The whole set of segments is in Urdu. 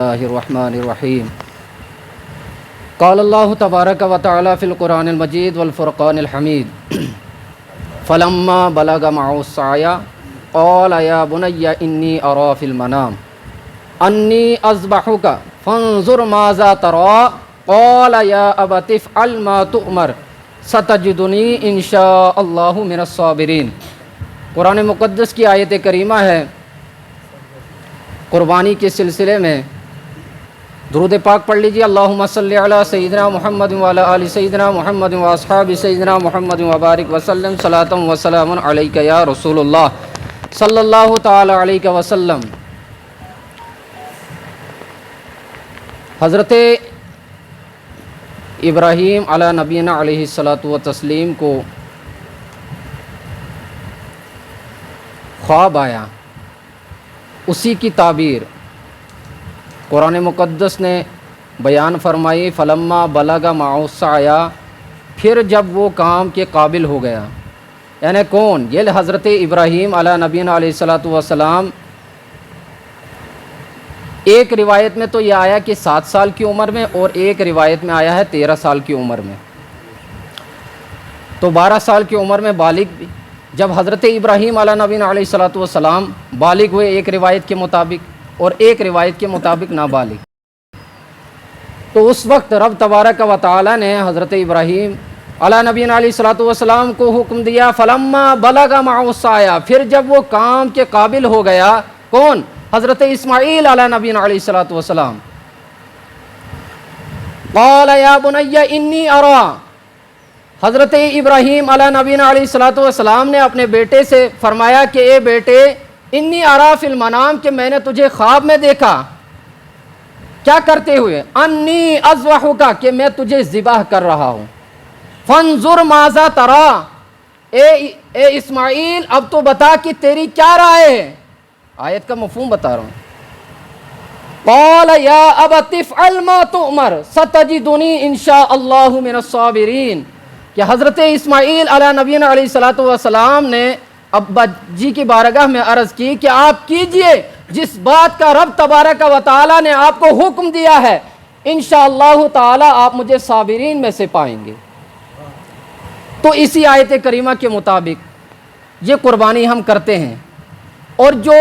اللہ الرحمن الرحیم قال اللہ تبارک و تعالی فی القرآن المجید والفرقان الحمید فلما بلغ معه السعی قال یا بنی انی اری فی المنام انی اذبحک فانظر ماذا تری قال یا ابت افعل ما تؤمر ستجدنی ان شاء اللہ من الصابرین۔ قرآن مقدس کی آیت کریمہ ہے۔ قربانی کے سلسلے میں درود پاک پڑھ لیجیے۔ اللہم صلی علی سیدنا محمد وعلی آل سیدنا محمد واصحاب سیدنا محمد وبارک وسلم صلاۃ و سلام علیک یا رسول اللہ صلی اللہ تعالی علیہ وسلم۔ حضرت ابراہیم علی نبینا علیہ الصلاۃ والتسلیم کو خواب آیا، اسی کی تعبیر قرآن مقدس نے بیان فرمائی۔ فلما بلغ معه السعی، پھر جب وہ کام کے قابل ہو گیا، یعنی کون؟ یہ حضرت ابراہیم علیہ نبینا علیہ الصلاۃ والسلام۔ ایک روایت میں تو یہ آیا کہ 7 سال کی عمر میں، اور ایک روایت میں آیا ہے 13 سال کی عمر میں، تو 12 سال کی عمر میں بالغ بھی۔ جب حضرت ابراہیم علیہ نبینا علیہ الصلاۃ والسلام بالغ ہوئے ایک روایت کے مطابق، اور ایک روایت کے مطابق نابالغ، تو اس وقت رب تبارک و تعالی نے حضرت ابراہیم علیہ نبینا علیہ الصلاۃ والسلام کو حکم دیا فلما بلغ معه السعی، پھر جب وہ کام کے قابل ہو گیا، کون؟ حضرت اسماعیل علیہ نبینا علیہ الصلاۃ والسلام۔ قال یا بنی انی اری، حضرت ابراہیم علیہ نبینا علیہ الصلاۃ والسلام نے اپنے بیٹے سے فرمایا کہ اے بیٹے، انی اری فی المنام، کہ میں نے تجھے خواب میں دیکھا، کیا کرتے ہوئے؟ انی اذبحک، کہ میں تجھے ذبح کر رہا ہوں۔ فانظر ماذا تری، اے اسماعیل اب تو بتا کہ تیری کیا رائے ہے۔ آیت کا مفہوم بتا رہا ہوں۔ قال یا ابت افعل ما تؤمر ستجدنی ان شاء اللہ من الصابرین، کہ حضرت اسماعیل علیہ نبینا علیہ الصلاۃ والسلام نے ابا جی کی بارگاہ میں عرض کی کہ آپ کیجئے جس بات کا رب تبارک و تعالی نے آپ کو حکم دیا ہے، انشاءاللہ تعالی آپ مجھے صابرین میں سے پائیں گے۔ تو اسی آیت کریمہ کے مطابق یہ قربانی ہم کرتے ہیں، اور جو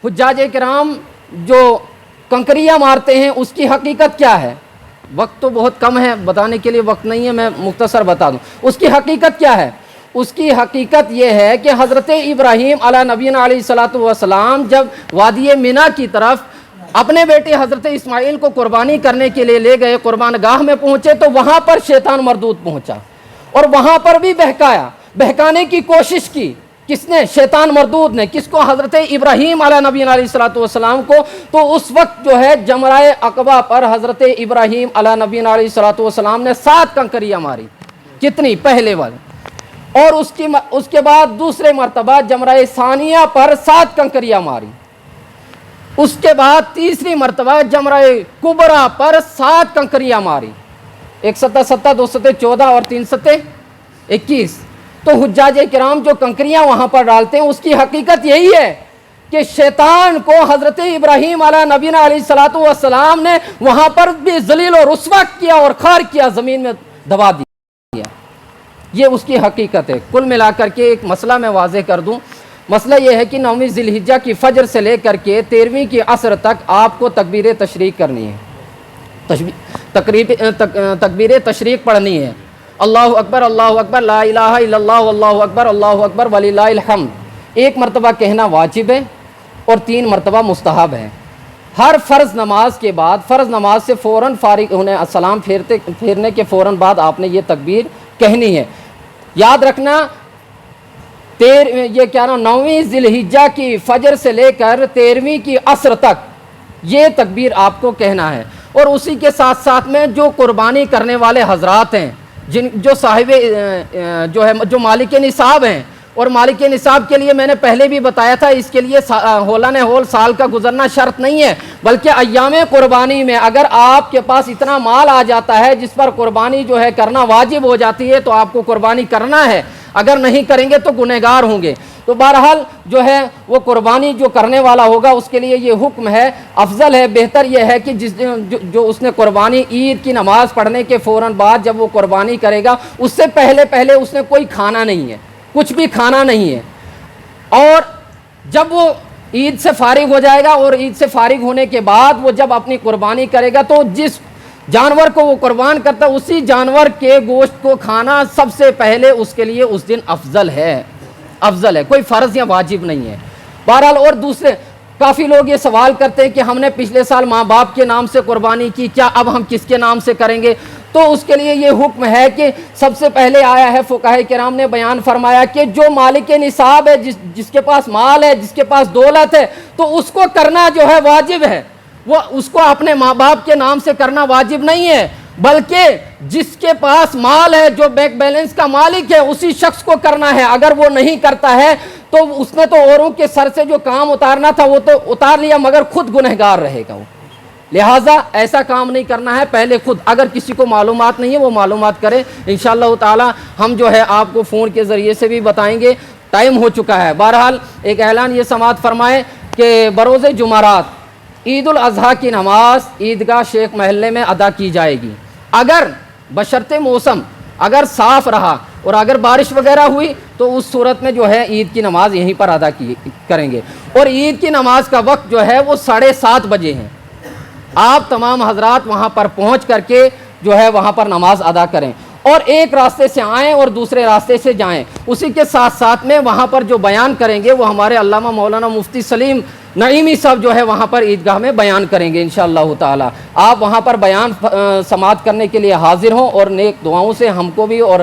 حجاج کرام جو کنکریاں مارتے ہیں اس کی حقیقت کیا ہے؟ وقت تو بہت کم ہے، بتانے کے لیے وقت نہیں ہے، میں مختصر بتا دوں اس کی حقیقت کیا ہے۔ اس کی حقیقت یہ ہے کہ حضرت ابراہیم علیہ نبینا علیہ الصلاۃ والسلام جب وادی مینا کی طرف اپنے بیٹے حضرت اسماعیل کو قربانی کرنے کے لیے لے گئے، قربان گاہ میں پہنچے تو وہاں پر شیطان مردود پہنچا، اور وہاں پر بھی بہکایا، بہکانے کی کوشش کی۔ کس نے؟ شیطان مردود نے۔ کس کو؟ حضرت ابراہیم علیہ نبینا علیہ الصلاۃ والسلام کو۔ تو اس وقت جو ہے جمرہ عقبہ پر حضرت ابراہیم علیہ نبینا علیہ الصلاۃ والسلام نے 7 کنکریاں ماری۔ کتنی؟ پہلے والی، اور اس کے بعد دوسرے مرتبہ جمرہ ثانیہ پر 7 کنکریاں ماری۔ اس کے بعد تیسری مرتبہ جمرہ کبریٰ پر 7 کنکریاں ماری۔ 1 7 7 2 7 14 اور 3 7 21۔ تو حجاج کرام جو کنکریاں وہاں پر ڈالتے ہیں اس کی حقیقت یہی ہے کہ شیطان کو حضرت ابراہیم علیہ نبینا علیہ الصلاۃ والسلام نے وہاں پر بھی ذلیل و رسوا کیا اور خار کیا، زمین میں دبا دیا۔ یہ اس کی حقیقت ہے۔ کل ملا کر کے ایک مسئلہ میں واضح کر دوں۔ مسئلہ یہ ہے کہ 9ویں ذی الحجہ کی فجر سے لے کر کے 13ویں کی عصر تک آپ کو تکبیر تشریق کرنی ہے، تکبیر تشریق پڑھنی ہے۔ اللہ اکبر لا الہ الا اللہ اللہ اکبر وللہ الحمد 1 مرتبہ کہنا واجب ہے، اور 3 مرتبہ مستحب ہے۔ ہر فرض نماز کے بعد، فرض نماز سے فوراً فارغ ہونے، سلام پھیرنے کے فوراً بعد آپ نے یہ تکبیر کہنی ہے۔ یاد رکھنا، یہ کیا نا 9ویں ذی الحجہ کی فجر سے لے کر 13ویں کی عصر تک یہ تکبیر آپ کو کہنا ہے۔ اور اسی کے ساتھ ساتھ میں جو قربانی کرنے والے حضرات ہیں، جو صاحب جو مالک نصاب ہیں، اور مالک نصاب کے لیے میں نے پہلے بھی بتایا تھا، اس کے لیے ہولن ہول سال کا گزرنا شرط نہیں ہے، بلکہ ایام قربانی میں اگر آپ کے پاس اتنا مال آ جاتا ہے جس پر قربانی جو ہے کرنا واجب ہو جاتی ہے، تو آپ کو قربانی کرنا ہے۔ اگر نہیں کریں گے تو گنہگار ہوں گے۔ تو بہرحال جو ہے وہ قربانی جو کرنے والا ہوگا اس کے لیے یہ حکم ہے، افضل ہے، بہتر یہ ہے کہ جو اس نے قربانی عید کی نماز پڑھنے کے فوراً بعد جب وہ قربانی کرے گا اس سے پہلے اس نے کوئی کھانا نہیں ہے، کچھ بھی کھانا نہیں ہے، اور جب وہ عید سے فارغ ہو جائے گا اور عید سے فارغ ہونے کے بعد وہ جب اپنی قربانی کرے گا تو جس جانور کو وہ قربان کرتا ہے اسی جانور کے گوشت کو کھانا سب سے پہلے اس کے لیے اس دن افضل ہے، کوئی فرض یا واجب نہیں ہے۔ بہرحال اور دوسرے کافی لوگ یہ سوال کرتے ہیں کہ ہم نے پچھلے سال ماں باپ کے نام سے قربانی کی، کیا اب ہم کس کے نام سے کریں گے؟ تو اس کے لیے یہ حکم ہے کہ سب سے پہلے آیا ہے، فقہاء کرام نے بیان فرمایا کہ جو مالک نصاب ہے، جس کے پاس مال ہے، جس کے پاس دولت ہے، تو اس کو کرنا جو ہے واجب ہے، وہ اس کو اپنے ماں باپ کے نام سے کرنا واجب نہیں ہے، بلکہ جس کے پاس مال ہے، جو بینک بیلنس کا مالک ہے، اسی شخص کو کرنا ہے۔ اگر وہ نہیں کرتا ہے تو اس نے تو اوروں کے سر سے جو کام اتارنا تھا وہ تو اتار لیا، مگر خود گنہگار رہے گا وہ، لہٰذا ایسا کام نہیں کرنا ہے۔ پہلے خود اگر کسی کو معلومات نہیں ہے وہ معلومات کرے، انشاءاللہ تعالی ہم جو ہے آپ کو فون کے ذریعے سے بھی بتائیں گے۔ ٹائم ہو چکا ہے، بہرحال ایک اعلان یہ سماعت فرمائے کہ بروز جمعرات عید الاضحیٰ کی نماز عیدگاہ شیخ محلے میں ادا کی جائے گی، اگر بشرط موسم اگر صاف رہا اور اگر بارش وغیرہ ہوئی تو اس صورت میں جو ہے عید کی نماز یہیں پر ادا کریں گے، اور عید کی نماز کا وقت جو ہے وہ 7:30 بجے ہے۔ آپ تمام حضرات وہاں پر پہنچ کر کے جو ہے وہاں پر نماز ادا کریں، اور ایک راستے سے آئیں اور دوسرے راستے سے جائیں۔ اسی کے ساتھ ساتھ میں وہاں پر جو بیان کریں گے وہ ہمارے علامہ مولانا مفتی سلیم نعیمی صاحب جو ہے وہاں پر عیدگاہ میں بیان کریں گے انشاءاللہ تعالی۔ آپ وہاں پر بیان سماعت کرنے کے لیے حاضر ہوں، اور نیک دعاؤں سے ہم کو بھی اور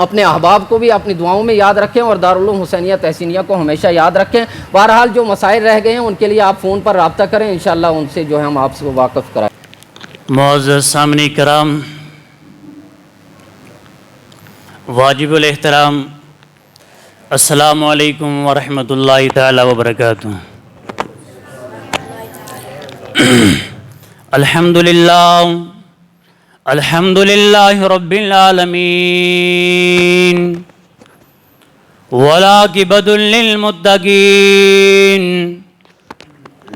اپنے احباب کو بھی اپنی دعاؤں میں یاد رکھیں، اور دارالعلوم حسینیہ تحسینیہ کو ہمیشہ یاد رکھیں۔ بہرحال جو مسائل رہ گئے ہیں ان کے لیے آپ فون پر رابطہ کریں، انشاءاللہ ان سے جو ہے ہم آپ سے واقف کرائیں۔ معزز سامعین کرام، واجب الاحترام، السلام علیکم ورحمۃ اللہ تعالی وبرکاتہ۔ الحمد للہ رب العالمین، والعاقبۃ للمتقین،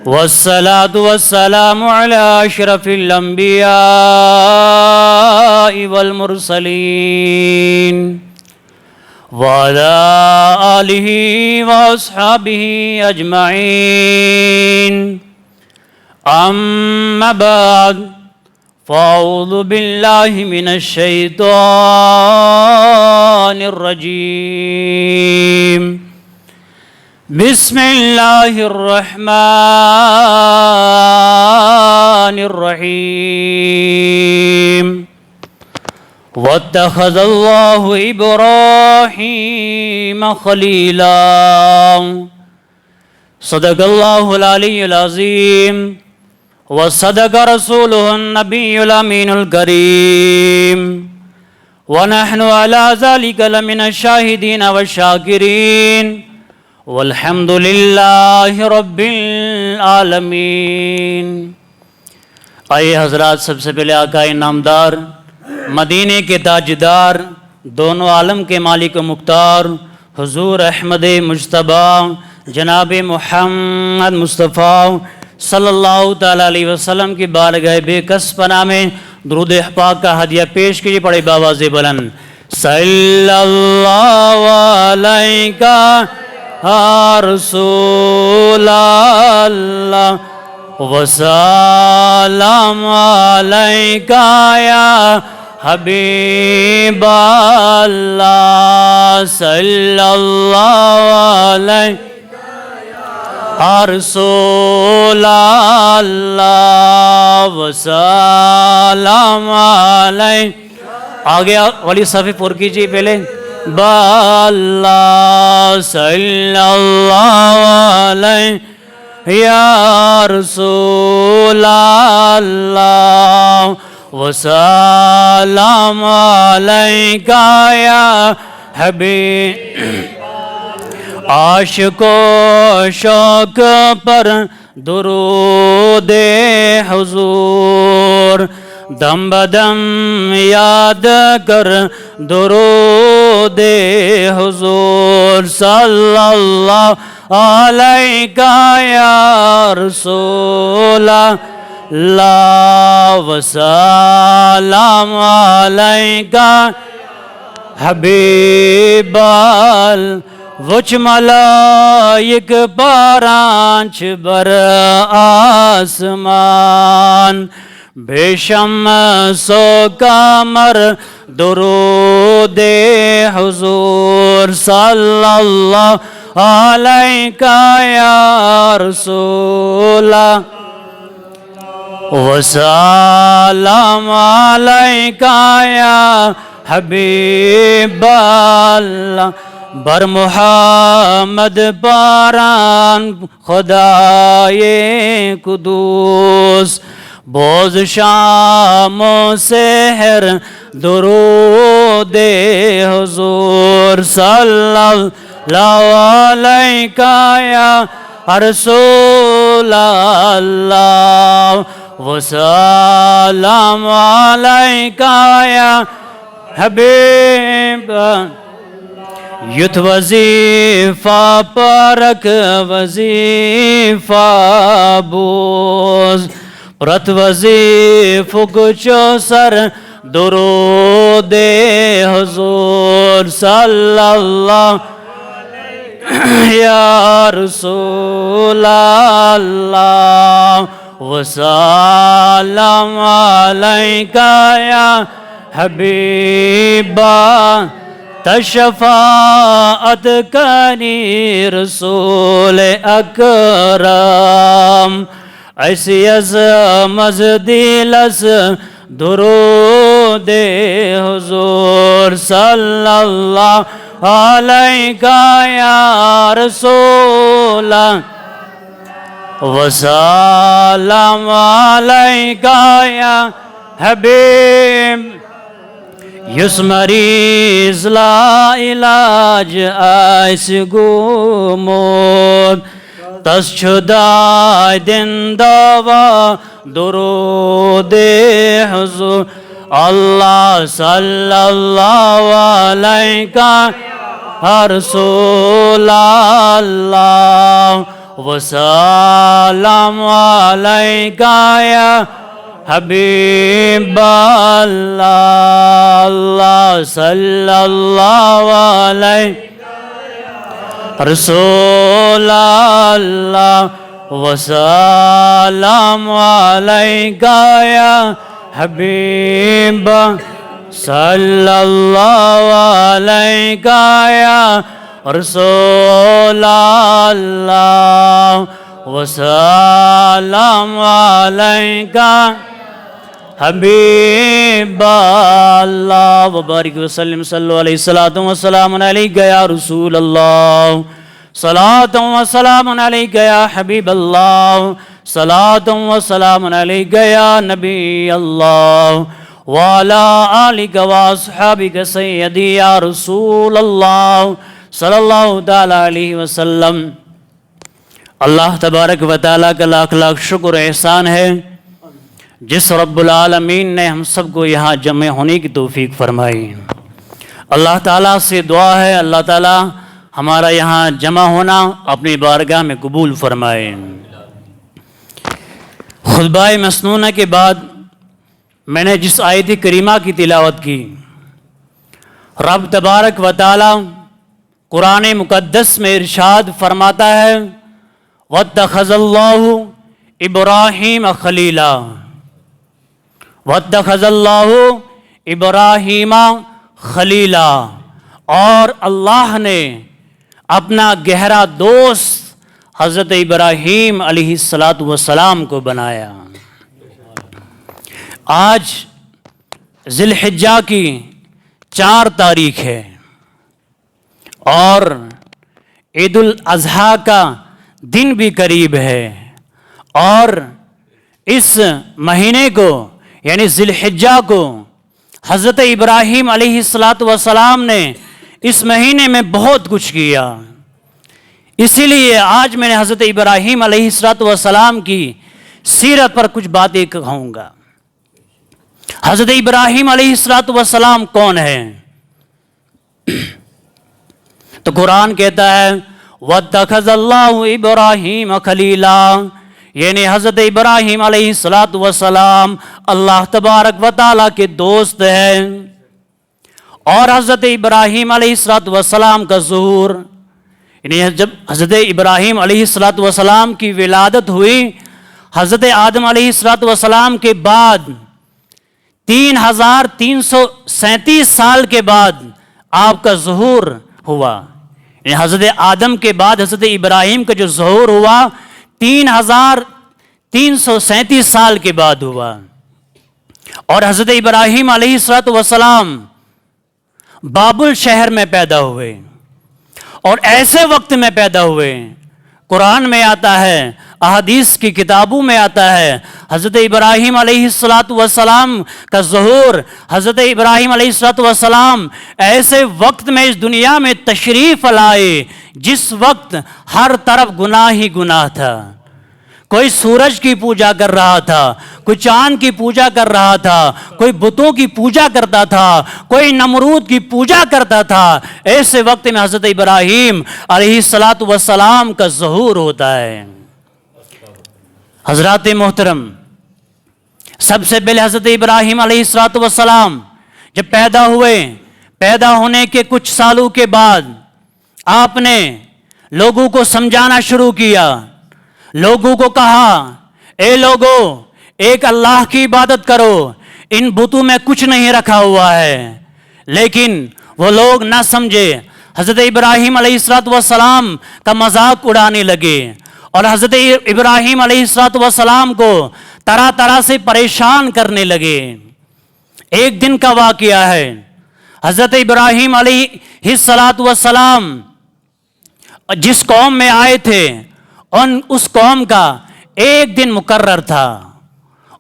والصلاة والسلام علی اشرف الانبیاء والمرسلین، وعلى آلہ واصحابہ اجمعین، اما بعد، فاعوذ باللہ من الشیطان الرجیم، بسم اللہ الرحمن الرحیم، واتخذ اللہ ابراہیم خلیلا، صدق اللہ العلی العظیم، وصدق رسولہ النبی الامین الکریم، ونحن على ذلك لمن الشاہدین والشاکرین، والحمد للہ رب العالمین۔ آئیے حضرات، سب سے پہلے آقا نامدار، مدینے کے تاجدار، دونوں عالم کے مالک و مختار، حضور احمد مجتبیٰ جناب محمد مصطفیٰ صلی اللہ تعالیٰ علیہ وسلم کی بارگاہ بے کس پناہ میں درود پاک کا ہدیہ پیش کیجیے، پڑھے باواز بلند، صلی اللہ علیہ یا رسول اللہ، وسلام علیکہ یا حبیب اللہ، صلی اللہ علیہ یا رسول اللہ، وسلام علیہ۔ آگے والی صفحے پر کیجیے پہلے، باللہ صلی اللہ علیہ یا رسول اللہ، وسلام علیکہ یا حبیب۔ عاشق و شوق پر درود حضور، دم بدم یاد کر درود حضور صلی اللہ علیہ یا رسول اللہ وسلام علیکہ حبیب وچ ملائک پارانچ بر آسمان بے شمس و قمر درود حضور صلی اللہ علیہ یا رسول وسلام علیکہ یا حبیب اللہ بر محمد پاران خدائے قدوس بوز شام و سحر درود حضور صلی اللہ علیہ یا رسول اللہ وسلام علیکہ یا حبیب یت وظیفہ پرک وظیفہ بوز پرت وظیفہ کچو سر درود حضور صلی اللہ یا رسول اللہ وسلام علیکہ یا حبیب تشفاعت کنی رسول اکرم ایسی عظمت دلس درود حضور صلی اللہ علیہ یا رسول وسلام علیکہ یا حبیب یس مریض لا علاج ایس گومود تس چھدائی دن دوا درود حضور اللہ صلی اللہ علیہ رسول اللہ وسلام علیکہ یا حبیب اللہ اللہ صلی اللہ علیہ رسول اللہ وسلام علیکہ یا حبیب صلی اللہ علیکہ یا رسول اللہ وسلام علیکہ حبیب اللہ وبارک وسلم صلی علیہ الصلوۃ والسلام علیکہ یا رسول اللہ صلاۃ و سلام علیکہ یا حبیب اللہ صلاۃ و سلام علیکہ یا نبی اللہ وعلی آلک و اصحابک سیدی یا رسول اللہ صلی اللہ تعالی علیہ وسلم۔ اللہ تبارک و تعالیٰ کا لاکھ لاکھ شکر احسان ہے جس رب العالمین نے ہم سب کو یہاں جمع ہونے کی توفیق فرمائی۔ اللہ تعالیٰ سے دعا ہے اللہ تعالیٰ ہمارا یہاں جمع ہونا اپنی بارگاہ میں قبول فرمائے۔ خطبہ مسنونہ کے بعد میں نے جس آیت کریمہ کی تلاوت کی، رب تبارک و تعالیٰ قرآن مقدس میں ارشاد فرماتا ہے وَاتَّخَذَ اللَّهُ إِبْرَاهِيمَ خَلِيلًا وَاتَّخَذَ اللَّهُ إِبْرَاهِيمَ خَلِيلًا، اور اللہ نے اپنا گہرا دوست حضرت ابراہیم علیہ السلام کو بنایا۔ آج ذی الحجہ کی 4 تاریخ ہے اور عید الاضحیٰ کا دن بھی قریب ہے، اور اس مہینے کو یعنی ذی الحجہ کو حضرت ابراہیم علیہ السلام نے اس مہینے میں بہت کچھ کیا۔ اسی لیے آج میں نے حضرت ابراہیم علیہ السلام کی سیرت پر کچھ باتیں کہوں گا۔ حضرت ابراہیم علیہ السلام کون ہے؟ تو قرآن کہتا ہے وَاتَّخَذَ اللَّهُ إِبْرَاهِيمَ خَلِيلًا، یعنی حضرت ابراہیم علیہ السلام اللہ تبارک و تعالیٰ کے دوست ہیں۔ اور حضرت ابراہیم علیہ السلام کا ظہور، یعنی جب حضرت ابراہیم علیہ السلام کی ولادت ہوئی، حضرت آدم علیہ السلام کے بعد 3337 سال کے بعد آپ کا ظہور ہوا، یعنی حضرت آدم کے بعد حضرت ابراہیم کا جو ظہور ہوا 3337 سال کے بعد ہوا۔ اور حضرت ابراہیم علیہ السلام بابل شہر میں پیدا ہوئے، اور ایسے وقت میں پیدا ہوئے، قرآن میں آتا ہے، احادیث کی کتابوں میں آتا ہے، حضرت ابراہیم علیہ السلام کا ظہور، حضرت ابراہیم علیہ السلام ایسے وقت میں اس دنیا میں تشریف لائے جس وقت ہر طرف گناہ ہی گناہ تھا۔ کوئی سورج کی پوجا کر رہا تھا، کوئی چاند کی پوجا کر رہا تھا، کوئی بتوں کی پوجا کرتا تھا، کوئی نمرود کی پوجا کرتا تھا۔ ایسے وقت میں حضرت ابراہیم علیہ السلام کا ظہور ہوتا ہے۔ حضرات محترم، سب سے پہلے حضرت ابراہیم علیہ السلام جب پیدا ہوئے، پیدا ہونے کے کچھ سالوں کے بعد آپ نے لوگوں کو سمجھانا شروع کیا، لوگوں کو کہا اے لوگو ایک اللہ کی عبادت کرو، ان بتوں میں کچھ نہیں رکھا ہوا ہے۔ لیکن وہ لوگ نہ سمجھے، حضرت ابراہیم علیہ السلام کا مذاق اڑانے لگے، اور حضرت ابراہیم علیہ السلام کو طرح طرح سے پریشان کرنے لگے۔ ایک دن کا واقعہ ہے، حضرت ابراہیم علیہ السلام جس قوم میں آئے تھے اس قوم کا ایک دن مقرر تھا۔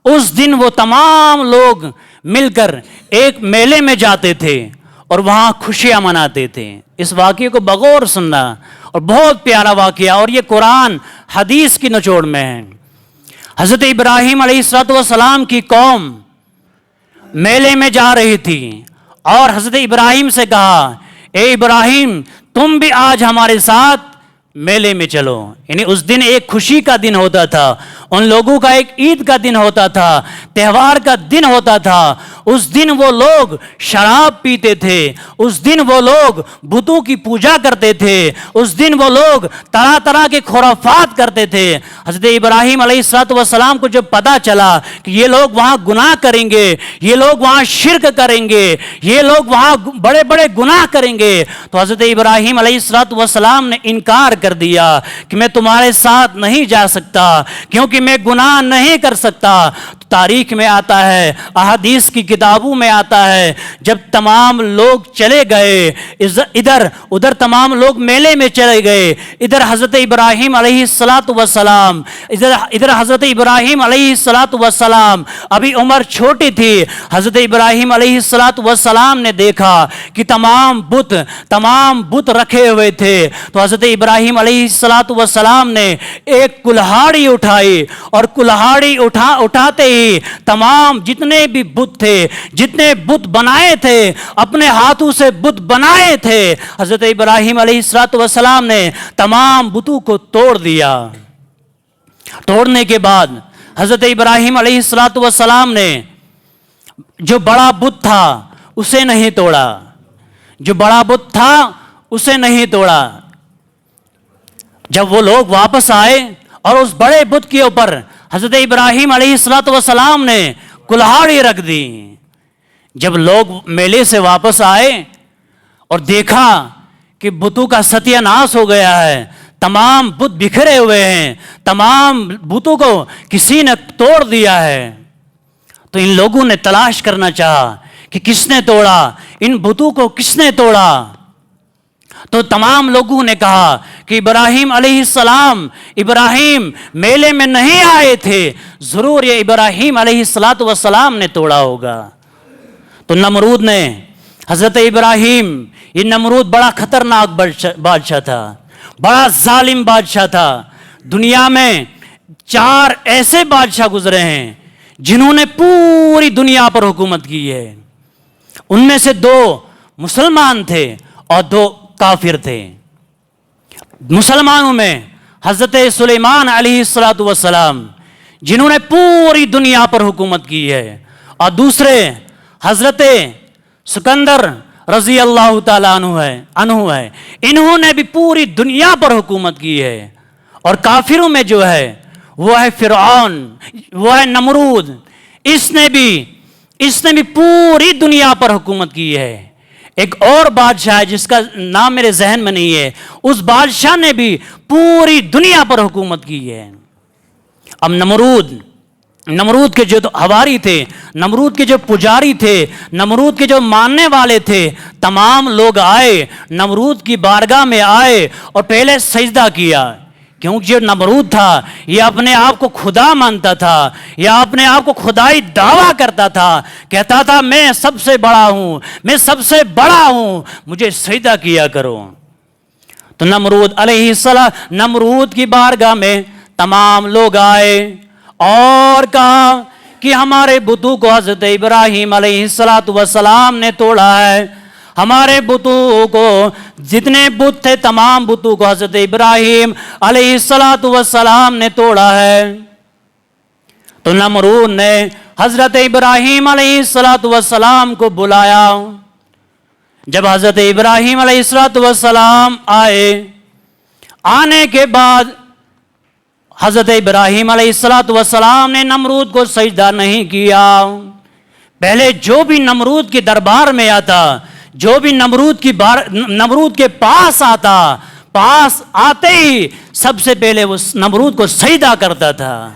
اس دن وہ تمام لوگ مل کر ایک میلے میں جاتے تھے اور وہاں خوشیاں مناتے تھے۔ اس واقعے کو بغور سننا، اور بہت پیارا واقعہ، اور یہ قرآن حدیث کی نچوڑ میں ہے۔ حضرت ابراہیم علیہ السلام کی قوم میلے میں جا رہی تھی، اور حضرت ابراہیم سے کہا اے ابراہیم تم بھی آج ہمارے ساتھ میلے میں چلو۔ یعنی اس دن ایک خوشی کا دن ہوتا تھا، ان لوگوں کا ایک عید کا دن ہوتا تھا، تہوار کا دن ہوتا تھا۔ اس دن وہ لوگ شراب پیتے تھے، اس دن وہ لوگ بتوں کی پوجا کرتے تھے، اس دن وہ لوگ طرح طرح کے خرافات کرتے تھے۔ حضرت ابراہیم علیہ السلام کو جب پتا چلا کہ یہ لوگ وہاں گناہ کریں گے، یہ لوگ وہاں شرک کریں گے، یہ لوگ وہاں بڑے بڑے گناہ کریں گے، تو حضرت ابراہیم علیہ السلام نے انکار کر دیا کہ میں تمہارے ساتھ نہیں جا سکتا، کیونکہ میں گناہ نہیں کر سکتا۔ تاریخ میں آتا ہے، احادیث کی کتابوں میں آتا ہے، جب تمام لوگ چلے گئے، ادھر تمام لوگ میلے میں چلے گئے، ادھر حضرت ابراہیم علیہ السلام ادھر حضرت ابراہیم علیہ السلام ابھی عمر چھوٹی تھی۔ حضرت ابراہیم علیہ السلام نے دیکھا کہ تمام بت رکھے ہوئے تھے، تو حضرت ابراہیم علیہ السلام نے ایک کلہاڑی اٹھائی، اور کلہاڑی اٹھاتے ہی تمام جتنے بھی بت تھے، جتنے بت بنائے تھے، اپنے ہاتھوں سے بت بنائے تھے، حضرت ابراہیم علیہ السلام نے تمام بتوں کو توڑ دیا۔ توڑنے کے بعد حضرت ابراہیم علیہ السلام نے جو بڑا بت تھا اسے نہیں توڑا، جو بڑا بت تھا اسے نہیں توڑا۔ جب وہ لوگ واپس آئے اور اس بڑے بت کے اوپر حضرت ابراہیم علیہ السلام نے کلہاڑی رکھ دی۔ جب لوگ میلے سے واپس آئے اور دیکھا کہ بتوں کا ستیہ ناش ہو گیا ہے، تمام بت بکھرے ہوئے ہیں، تمام بتوں کو کسی نے توڑ دیا ہے، تو ان لوگوں نے تلاش کرنا چاہا کہ کس نے توڑا، ان بتوں کو کس نے توڑا۔ تو تمام لوگوں نے کہا کہ ابراہیم علیہ ابراہیم میلے میں نہیں آئے تھے، ضرور یہ ابراہیم علیہ السلام نے توڑا ہوگا۔ تو نمرود نے حضرت ابراہیم، یہ نمرود بڑا خطرناک بادشاہ تھا، بڑا ظالم بادشاہ تھا۔ دنیا میں 4 ایسے بادشاہ گزرے ہیں جنہوں نے پوری دنیا پر حکومت کی ہے. ان میں سے 2 مسلمان تھے اور 2 کافر تھے. مسلمانوں میں حضرت سلیمان علیہ السلام جنہوں نے پوری دنیا پر حکومت کی ہے, اور دوسرے حضرت سکندر رضی اللہ تعالیٰ عنہ ہے. انہوں نے بھی پوری دنیا پر حکومت کی ہے. اور کافروں میں جو ہے وہ ہے فرعون, وہ ہے نمرود. اس نے بھی پوری دنیا پر حکومت کی ہے. ایک اور بادشاہ ہے جس کا نام میرے ذہن میں نہیں ہے, اس بادشاہ نے بھی پوری دنیا پر حکومت کی ہے. اب نمرود کے جو حواری تھے, نمرود کے جو پجاری تھے, نمرود کے جو ماننے والے تھے, تمام لوگ آئے, نمرود کی بارگاہ میں آئے اور پہلے سجدہ کیا. کیونکہ جو نمرود تھا یہ اپنے آپ کو خدا مانتا تھا, یا اپنے آپ کو خدائی دعویٰ کرتا تھا, کہتا تھا میں سب سے بڑا ہوں, میں سب سے بڑا ہوں, مجھے سجدہ کیا کرو. تو نمرود علیہ السلام, نمرود کی بارگاہ میں تمام لوگ آئے اور کہا کہ ہمارے بتوں کو حضرت ابراہیم علیہ السلام نے توڑا ہے. ہمارے بتوں کو, جتنے بت تھے تمام بتوں کو حضرت ابراہیم علیہ السلام نے توڑا ہے. تو نمرود نے حضرت ابراہیم علیہ السلام کو بلایا. جب حضرت ابراہیم علیہ السلام آنے کے بعد حضرت ابراہیم علیہ السلام نے نمرود کو سجدہ نہیں کیا. پہلے جو بھی نمرود کے دربار میں آتا, جو بھی نمرود کے پاس آتے ہی سب سے پہلے وہ نمرود کو سجدہ کرتا تھا.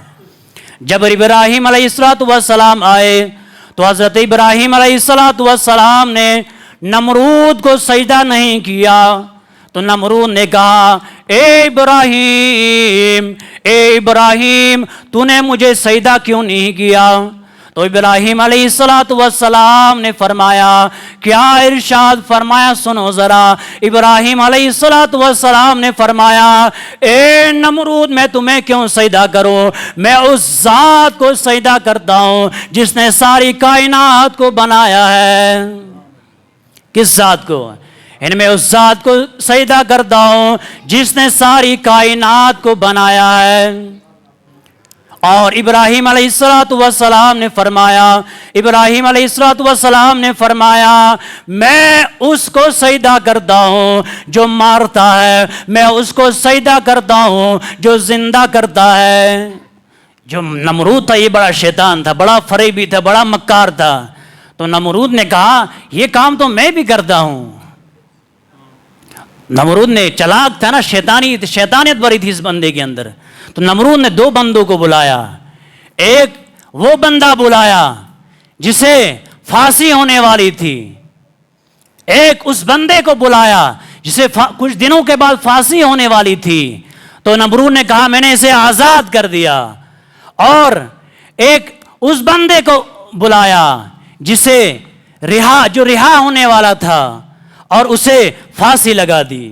جب ابراہیم علیہ السلام آئے تو حضرت ابراہیم علیہ السلام نے نمرود کو سجدہ نہیں کیا. تو نمرود نے کہا اے ابراہیم تو نے مجھے سجدہ کیوں نہیں کیا؟ تو ابراہیم علیہ السلام نے فرمایا, کیا ارشاد فرمایا سنو ذرا. ابراہیم علیہ السلام نے فرمایا اے نمرود میں تمہیں کیوں سجدہ کروں؟ میں اس ذات کو سجدہ کرتا ہوں جس نے ساری کائنات کو بنایا ہے. کس ذات کو؟ میں اس ذات کو سجدہ کرتا ہوں جس نے ساری کائنات کو بنایا ہے. اور ابراہیم علیہ السلام نے فرمایا میں اس کو سجدہ کرتا ہوں جو مارتا ہے, میں اس کو سجدہ کرتا ہوں جو زندہ کرتا ہے. جو نمرود تھا یہ بڑا شیطان تھا, بڑا فریبی تھا, بڑا مکار تھا. تو نمرود نے کہا یہ کام تو میں بھی کرتا ہوں. نمرود نے چلاک تھا نا, شیطانیت بری تھی اس بندے کے اندر. تو نمرود نے 2 بندوں کو بلایا. ایک وہ بندہ بلایا جسے پھانسی ہونے والی تھی, ایک اس بندے کو بلایا جسے کچھ دنوں کے بعد پھانسی ہونے والی تھی. تو نمرود نے کہا میں نے اسے آزاد کر دیا. اور ایک اس بندے کو بلایا جسے جو رہا ہونے والا تھا اور اسے پھانسی لگا دی.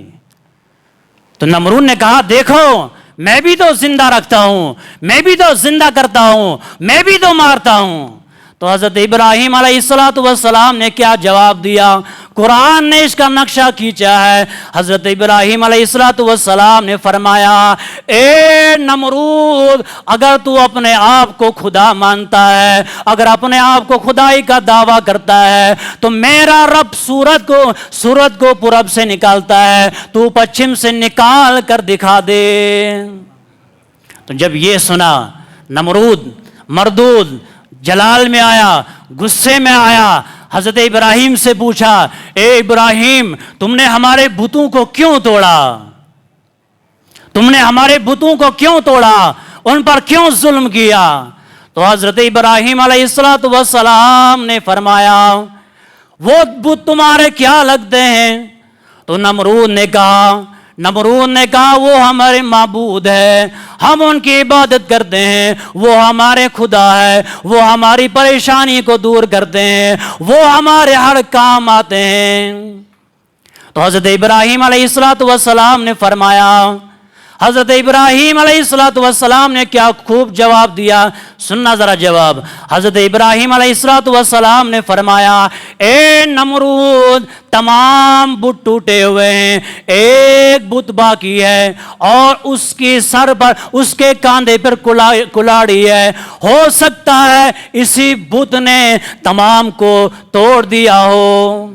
تو نمرود نے کہا دیکھو میں بھی تو زندہ رکھتا ہوں, میں بھی تو زندہ کرتا ہوں, میں بھی تو مارتا ہوں. تو حضرت ابراہیم علیہ السلام نے کیا جواب دیا؟ قرآن نے اس کا نقشہ کھینچا ہے. حضرت ابراہیم علیہ السلام نے فرمایا اے نمرود اگر تو اپنے آپ کو خدا مانتا ہے, اگر اپنے آپ کو خدائی کا دعویٰ کرتا ہے تو میرا رب سورج کو پورب سے نکالتا ہے, تو پچھم سے نکال کر دکھا دے. تو جب یہ سنا نمرود مردود جلال میں آیا, غصے میں آیا. حضرت ابراہیم سے پوچھا اے ابراہیم تم نے ہمارے بتوں کو کیوں توڑا؟ تم نے ہمارے بتوں کو کیوں توڑا؟ ان پر کیوں ظلم کیا؟ تو حضرت ابراہیم علیہ السلام نے فرمایا وہ بت تمہارے کیا لگتے ہیں؟ تو نمرود نے کہا وہ ہمارے معبود ہے, ہم ان کی عبادت کرتے ہیں, وہ ہمارے خدا ہے, وہ ہماری پریشانی کو دور کرتے ہیں, وہ ہمارے ہر کام آتے ہیں. تو حضرت ابراہیم علیہ السلام نے فرمایا حضرت ابراہیم علیہ السلام نے کیا خوب جواب دیا، سننا ذرا جواب۔ حضرت ابراہیم علیہ السلام نے فرمایا، اے نمرود، تمام بت ٹوٹے ہوئے ہیں، ایک بت باقی ہے اور اس کی سر پر، اس کے کاندھے پر کلاڑی ہے، ہو سکتا ہے اسی بت نے تمام کو توڑ دیا ہو۔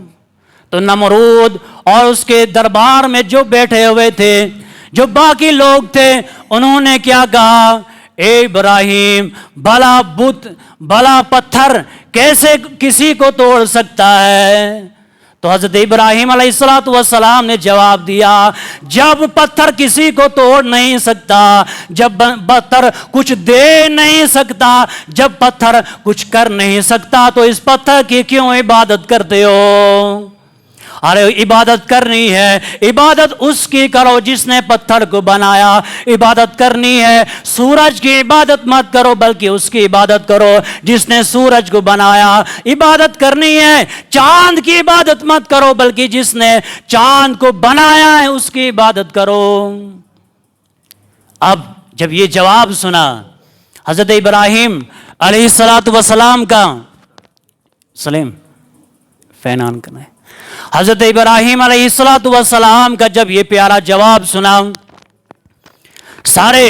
تو نمرود اور اس کے دربار میں جو بیٹھے ہوئے تھے، جو باقی لوگ تھے، انہوں نے کیا کہا، اے ابراہیم، بھلا بت، بھلا پتھر کیسے کسی کو توڑ سکتا ہے؟ تو حضرت ابراہیم علیہ السلام نے جواب دیا، جب پتھر کسی کو توڑ نہیں سکتا، جب پتھر کچھ دے نہیں سکتا، جب پتھر کچھ کر نہیں سکتا، تو اس پتھر کی کیوں عبادت کرتے ہو؟ ارے عبادت کرنی ہے، عبادت اس کی کرو جس نے پتھر کو بنایا، عبادت کرنی ہے، سورج کی عبادت مت کرو بلکہ اس کی عبادت کرو جس نے سورج کو بنایا، عبادت کرنی ہے، چاند کی عبادت مت کرو بلکہ جس نے چاند کو بنایا ہے اس کی عبادت کرو۔ اب جب یہ جواب سنا حضرت ابراہیم علیہ السلام کا، سلیم فین آن کرنا ہے، حضرت ابراہیم علیہ السلام کا جب یہ پیارا جواب سنا، سارے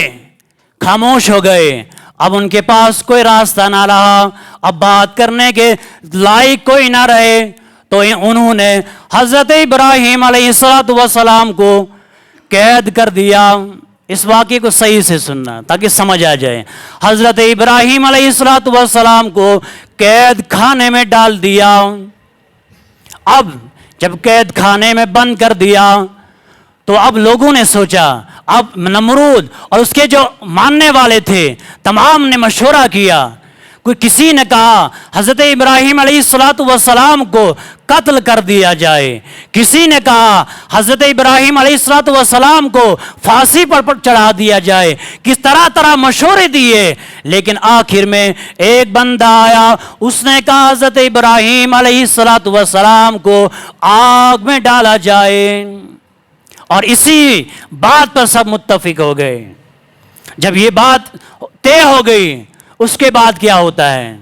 خاموش ہو گئے، اب ان کے پاس کوئی راستہ نہ رہا، اب بات کرنے کے لائق کوئی نہ رہے، تو انہوں نے حضرت ابراہیم علیہ السلام کو قید کر دیا۔ اس واقعے کو صحیح سے سننا تاکہ سمجھ آ جائے۔ حضرت ابراہیم علیہ السلام کو قید خانے میں ڈال دیا۔ اب جب قید خانے میں بند کر دیا تو اب لوگوں نے سوچا، اب نمرود اور اس کے جو ماننے والے تھے تمام نے مشورہ کیا، کوئی کسی نے کہا حضرت ابراہیم علیہ السلام کو قتل کر دیا جائے، کسی نے کہا حضرت ابراہیم علیہ السلام کو پھانسی پر چڑھا دیا جائے، کس طرح مشورے دیے، لیکن آخر میں ایک بندہ آیا، اس نے کہا حضرت ابراہیم علیہ السلام کو آگ میں ڈالا جائے، اور اسی بات پر سب متفق ہو گئے۔ جب یہ بات طے ہو گئی، اس کے بعد کیا ہوتا ہے،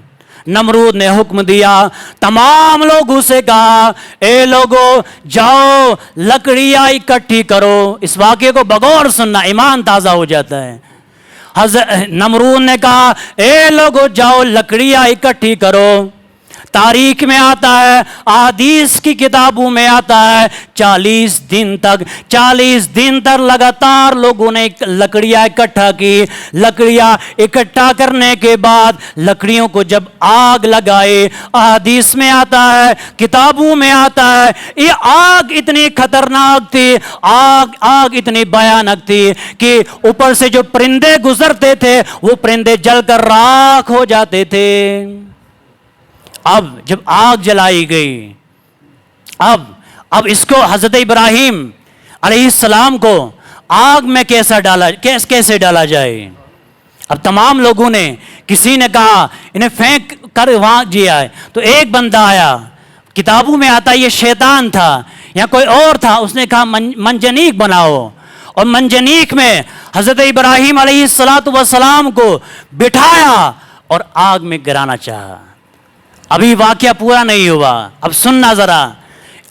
نمرود نے حکم دیا، تمام لوگوں سے کہا، اے لوگو جاؤ لکڑیاں اکٹھی کرو۔ اس واقعے کو بغور سننا، ایمان تازہ ہو جاتا ہے۔ نمرود نے کہا، اے لوگو جاؤ لکڑیاں اکٹھی کرو۔ تاریخ میں آتا ہے، احادیث کی کتابوں میں آتا ہے، 40 دن تک لگاتار لوگوں نے لکڑیاں اکٹھا کی۔ لکڑیاں اکٹھا کرنے کے بعد لکڑیوں کو جب آگ لگائے، احادیث میں آتا ہے، کتابوں میں آتا ہے، یہ آگ اتنی خطرناک تھی، آگ اتنی بھیانک تھی کہ اوپر سے جو پرندے گزرتے تھے وہ پرندے جل کر راکھ ہو جاتے تھے۔ اب جب آگ جلائی گئی، اب اس کو حضرت ابراہیم علیہ السلام کو آگ میں کیسے ڈالا جائے؟ اب تمام لوگوں نے، کسی نے کہا انہیں پھینک کر وہاں دیا ہے، تو ایک بندہ آیا، کتابوں میں آتا یہ شیطان تھا یا کوئی اور تھا، اس نے کہا منجنیق بناؤ، اور منجنیق میں حضرت ابراہیم علیہ السلام کو بٹھایا اور آگ میں گرانا چاہا۔ ابھی واقعہ پورا نہیں ہوا، اب سننا ذرا۔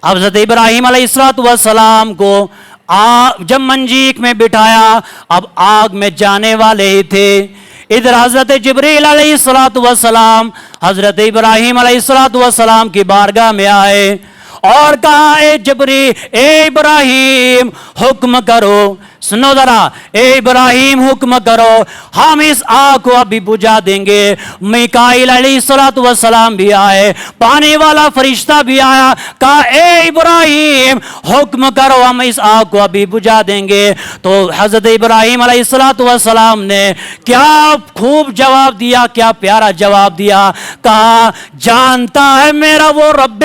اب حضرت ابراہیم علیہ السلام کو جب منجیق میں بٹھایا، اب آگ میں جانے والے ہی تھے، ادھر حضرت جبریل علیہ السلام حضرت ابراہیم علیہ السلام کی بارگاہ میں آئے اور کہا، اے جبریل، اے ابراہیم حکم کرو، سنو ذرا، اے ابراہیم حکم کرو، ہم اس آگ کو ابھی بجھا دیں گے۔ میکائیل علیہ السلام بھی آئے، پانی والا فرشتہ بھی آیا، کہا اے ابراہیم حکم کرو، ہم اس آگ کو ابھی بجھا دیں گے۔ تو حضرت ابراہیم علیہ السلام نے کیا خوب جواب دیا، کیا پیارا جواب دیا، کہا جانتا ہے میرا وہ رب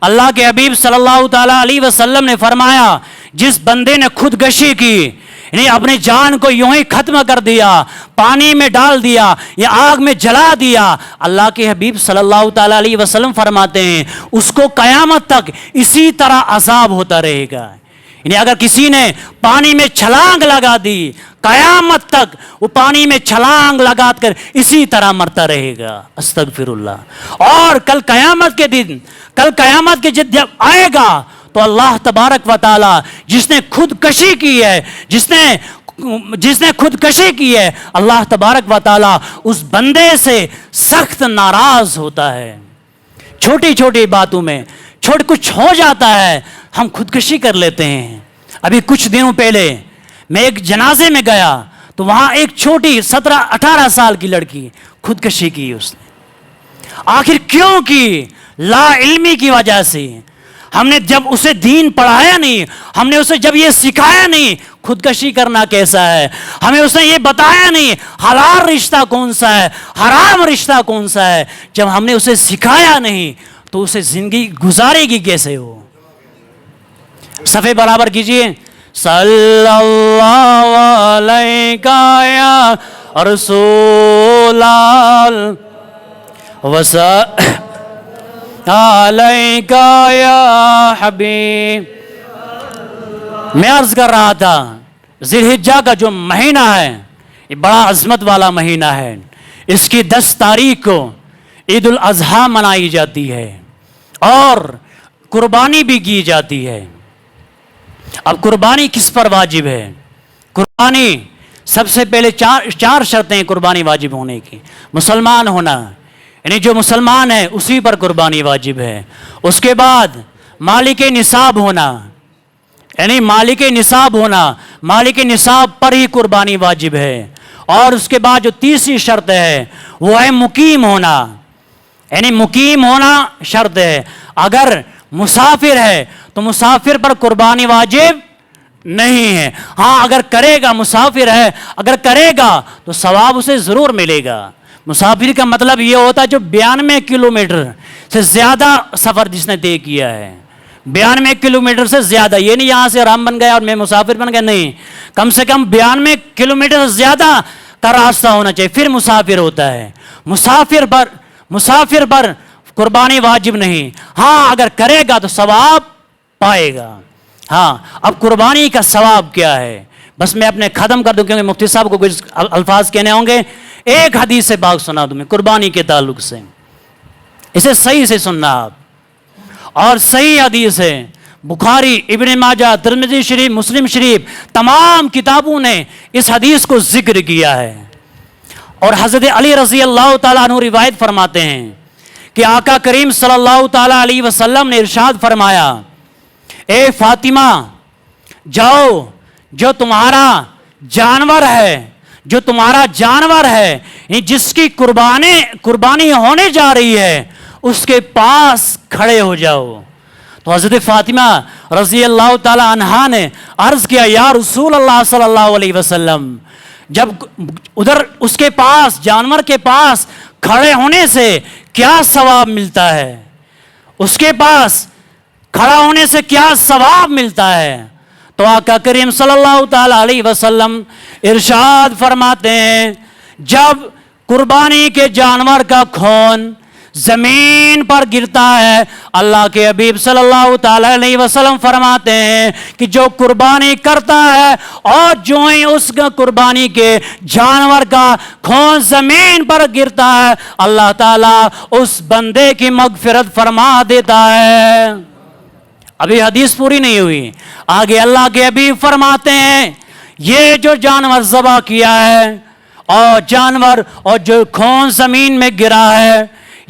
اللہ کے حبیب صلی اللہ تعالیٰ علیہ وسلم نے فرمایا جس بندے نے خودکشی کی یعنی اپنی جان کو یوں ہی ختم کر دیا، پانی میں ڈال دیا یا آگ میں جلا دیا، اللہ کے حبیب صلی اللہ تعالیٰ علیہ وسلم فرماتے ہیں اس کو قیامت تک اسی طرح عذاب ہوتا رہے گا۔ یعنی اگر کسی نے پانی میں چھلانگ لگا دی، قیامت تک وہ پانی میں چھلانگ لگا کر اسی طرح مرتا رہے گا۔ استغفر اللہ۔ اور کل قیامت کے دن، کل قیامت کے جب آئے گا تو اللہ تبارک و تعالی جس نے خودکشی کی ہے، جس نے خودکشی کی ہے، اللہ تبارک و تعالی اس بندے سے سخت ناراض ہوتا ہے۔ چھوٹی چھوٹی باتوں میں کچھ ہو جاتا ہے ہم خودکشی کر لیتے ہیں۔ ابھی کچھ دنوں پہلے میں ایک جنازے میں گیا تو وہاں ایک چھوٹی 17-18 سال کی لڑکی خودکشی کی اس نے۔ آخر کیوں کی؟ لا علمی کی وجہ سے۔ ہم نے جب اسے دین پڑھایا نہیں، ہم نے اسے جب یہ سکھایا نہیں خودکشی کرنا کیسا ہے، ہمیں اس نے یہ بتایا نہیں حلال رشتہ کون سا ہے، حرام رشتہ کون سا ہے، جب ہم نے اسے سکھایا نہیں تو اسے زندگی گزارے گی کیسے ہو؟ صفحے برابر کیجئے۔ صلی اللہ علیہ یا رسول علیہ یا حبیب۔ میں عرض کر رہا تھا ذی الحجہ کا جو مہینہ ہے یہ بڑا عظمت والا مہینہ ہے۔ اس کی 10 تاریخ کو عید الاضحیٰ منائی جاتی ہے اور قربانی بھی کی جاتی ہے۔ اب قربانی کس پر واجب ہے؟ قربانی سب سے پہلے چار شرطیں قربانی واجب ہونے کی۔ مسلمان ہونا، یعنی جو مسلمان ہے اسی پر قربانی واجب ہے۔ اس کے بعد مالک نصاب ہونا، یعنی مالک نصاب ہونا، مالک نصاب پر ہی قربانی واجب ہے۔ اور اس کے بعد جو تیسری شرط ہے وہ ہے مقیم ہونا، یعنی مقیم ہونا شرط ہے۔ اگر مسافر ہے تو مسافر پر قربانی واجب نہیں ہے۔ ہاں اگر کرے گا، مسافر ہے اگر کرے گا تو ثواب اسے ضرور ملے گا۔ مسافر کا مطلب یہ ہوتا ہے جو 92 کلومیٹر سے زیادہ سفر جس نے طے کیا ہے، 92 کلومیٹر سے زیادہ، یہ نہیں یہاں سے رام بن گیا اور میں مسافر بن گیا، نہیں، کم سے کم 92 کلومیٹر سے زیادہ کا راستہ ہونا چاہیے پھر مسافر ہوتا ہے۔ مسافر پر قربانی واجب نہیں، ہاں اگر کرے گا تو ثواب پائے گا۔ ہاں اب قربانی کا ثواب کیا ہے، بس میں اپنے ختم کر دوں کیونکہ مفتی صاحب کو کچھ الفاظ کہنے ہوں گے۔ ایک حدیث سے بات سنا دوں میں قربانی کے تعلق سے، اسے صحیح سے سننا آپ، اور صحیح حدیث ہے، بخاری، ابن ماجہ، ترمذی شریف، مسلم شریف، تمام کتابوں نے اس حدیث کو ذکر کیا ہے۔ اور حضرت علی رضی اللہ تعالیٰ عنہ روایت فرماتے ہیں کہ آقا کریم صلی اللہ تعالیٰ علیہ وسلم نے ارشاد فرمایا، اے فاطمہ جاؤ، جو تمہارا جانور ہے جس کی قربانی ہونے جا رہی ہے اس کے پاس کھڑے ہو جاؤ۔ تو حضرت فاطمہ رضی اللہ تعالی عنہا نے عرض کیا، یا رسول اللہ صلی اللہ علیہ وسلم، جب ادھر اس کے پاس، جانور کے پاس کھڑے ہونے سے کیا ثواب ملتا ہے؟ اس کے پاس کھڑا ہونے سے کیا ثواب ملتا ہے؟ تو آقا کریم صلی اللہ تعالی علیہ وسلم ارشاد فرماتے ہیں، جب قربانی کے جانور کا خون زمین پر گرتا ہے، اللہ کے حبیب صلی اللہ تعالی علیہ وسلم فرماتے ہیں کہ جو قربانی کرتا ہے اور جو ہی اس کا قربانی کے جانور کا خون زمین پر گرتا ہے، اللہ تعالیٰ اس بندے کی مغفرت فرما دیتا ہے۔ ابھی حدیث پوری نہیں ہوئی، آگے اللہ کے حبیب فرماتے ہیں، یہ جو جانور ذبح کیا ہے اور جانور اور جو خون زمین میں گرا ہے،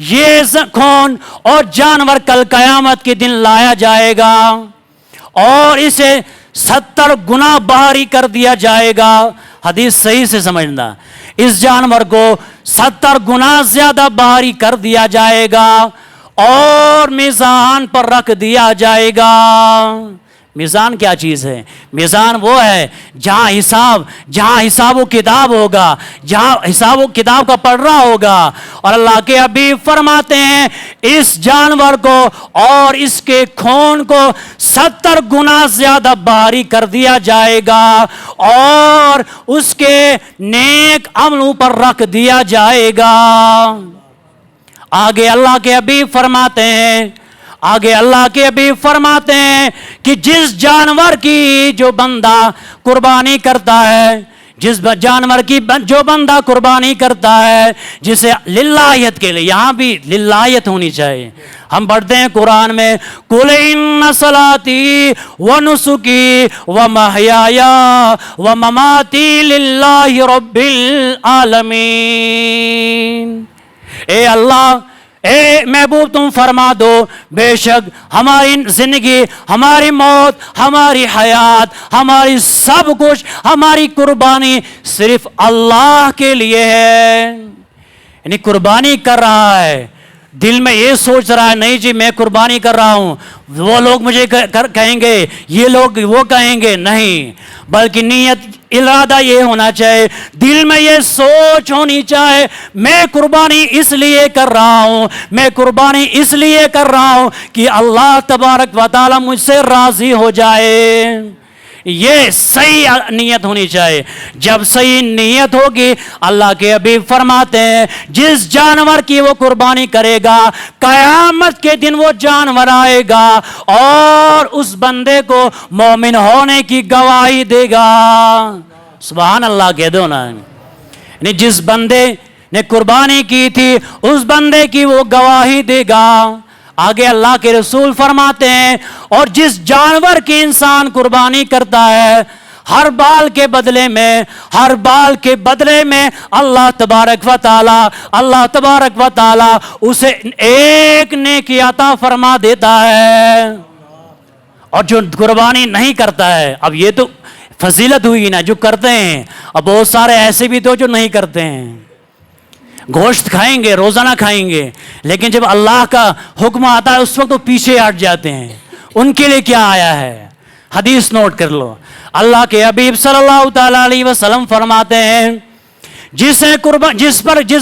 یہ خون اور جانور کل قیامت کے دن لایا جائے گا اور اسے 70 گنا بھاری کر دیا جائے گا۔ حدیث صحیح سے سمجھنا، اس جانور کو 70 گنا زیادہ بھاری کر دیا جائے گا اور میزان پر رکھ دیا جائے گا۔ میزان کیا چیز ہے؟ میزان وہ ہے جہاں حساب و کتاب ہوگا، جہاں حساب و کتاب کا پڑھ رہا ہوگا۔ اور اللہ کے حبیب فرماتے ہیں، اس جانور کو اور اس کے خون کو 70 گنا زیادہ بھاری کر دیا جائے گا اور اس کے نیک عملوں پر رکھ دیا جائے گا۔ آگے اللہ کے حبیب فرماتے ہیں کہ جس جانور کی جو بندہ قربانی کرتا ہے، جو بندہ قربانی کرتا ہے، جسے للہیت کے لیے، یہاں بھی للہیت ہونی چاہیے۔ ہم پڑھتے ہیں قرآن میں قُلْ إِنَّ صَلَاتِي وَنُسُكِي وَمَحْيَايَ وَمَمَاتِي لِلَّهِ رَبِّ الْعَالَمِينَ۔ اے اللہ، اے محبوب تم فرما دو، بے شک ہماری زندگی، ہماری موت، ہماری حیات، ہماری سب کچھ، ہماری قربانی صرف اللہ کے لیے ہے۔ یعنی قربانی کر رہا ہے، دل میں یہ سوچ رہا ہے نہیں جی میں قربانی کر رہا ہوں، وہ لوگ مجھے کہیں گے، یہ لوگ وہ کہیں گے، نہیں، بلکہ نیت، ارادہ یہ ہونا چاہیے، دل میں یہ سوچ ہونی چاہے میں قربانی اس لیے کر رہا ہوں، میں قربانی اس لیے کر رہا ہوں کہ اللہ تبارک و تعالی مجھ سے راضی ہو جائے۔ یہ صحیح نیت ہونی چاہیے۔ جب صحیح نیت ہوگی، اللہ کے حبیب فرماتے ہیں جس جانور کی وہ قربانی کرے گا، قیامت کے دن وہ جانور آئے گا اور اس بندے کو مومن ہونے کی گواہی دے گا۔ سبحان اللہ کہہ دو نا۔ یعنی جس بندے نے قربانی کی تھی اس بندے کی وہ گواہی دے گا۔ آگے اللہ کے رسول فرماتے ہیں اور جس جانور کی انسان قربانی کرتا ہے، ہر بال کے بدلے میں اللہ تبارک و تعالی اسے ایک نیکی عطا فرما دیتا ہے۔ اور جو قربانی نہیں کرتا ہے، اب یہ تو فضیلت ہوئی نا، جو کرتے ہیں، اب بہت سارے ایسے بھی تو جو نہیں کرتے ہیں، گوشت کھائیں گے، روزانہ کھائیں گے، لیکن جب اللہ کا حکم آتا ہے اس وقت وہ پیچھے ہٹ جاتے ہیں۔ ان کے لیے کیا آیا ہے؟ حدیث نوٹ کر لو۔ اللہ کے حبیب صلی اللہ تعالیٰ علیہ وسلم فرماتے ہیں جس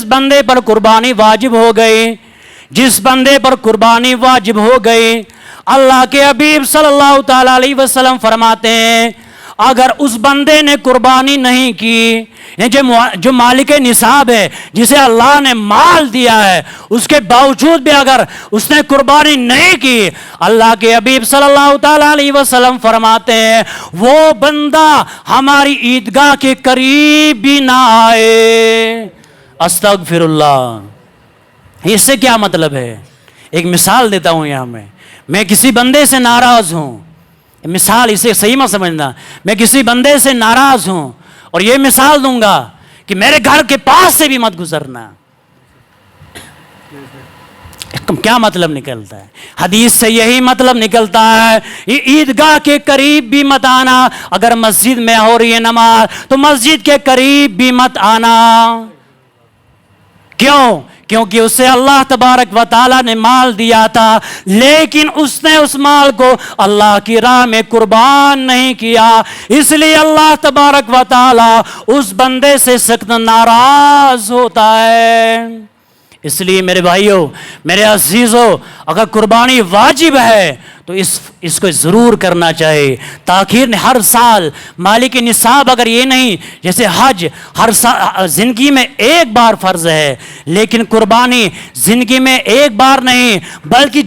بندے پر قربانی واجب ہو گئی، اللہ کے حبیب صلی اللہ تعالیٰ علیہ وسلم فرماتے ہیں اگر اس بندے نے قربانی نہیں کی، جو مالک نصاب ہے، جسے اللہ نے مال دیا ہے، اس کے باوجود بھی اگر اس نے قربانی نہیں کی، اللہ کے حبیب صلی اللہ تعالیٰ علیہ وسلم فرماتے ہیں وہ بندہ ہماری عیدگاہ کے قریب بھی نہ آئے۔ استغفر اللہ۔ اس سے کیا مطلب ہے؟ ایک مثال دیتا ہوں یہاں میں کسی بندے سے ناراض ہوں، مثال اسے صحیح مت سمجھنا، میں کسی بندے سے ناراض ہوں اور یہ مثال دوں گا کہ میرے گھر کے پاس سے بھی مت گزرنا۔ کیا مطلب نکلتا ہے؟ حدیث سے یہی مطلب نکلتا ہے عیدگاہ کے قریب بھی مت آنا۔ اگر مسجد میں ہو رہی ہے نماز تو مسجد کے قریب بھی مت آنا۔ کیوں؟ کیونکہ اسے اللہ تبارک و تعالیٰ نے مال دیا تھا، لیکن اس نے اس مال کو اللہ کی راہ میں قربان نہیں کیا، اس لیے اللہ تبارک و تعالیٰ اس بندے سے سخت ناراض ہوتا ہے۔ اس لیے میرے بھائیوں، میرے عزیزوں، اگر قربانی واجب ہے تو اس کو ضرور کرنا چاہیے۔ تاخیر ہر سال مالک نصاب اگر یہ نہیں، جیسے حج ہر سال زندگی میں ایک بار فرض ہے، لیکن قربانی زندگی میں ایک بار نہیں بلکہ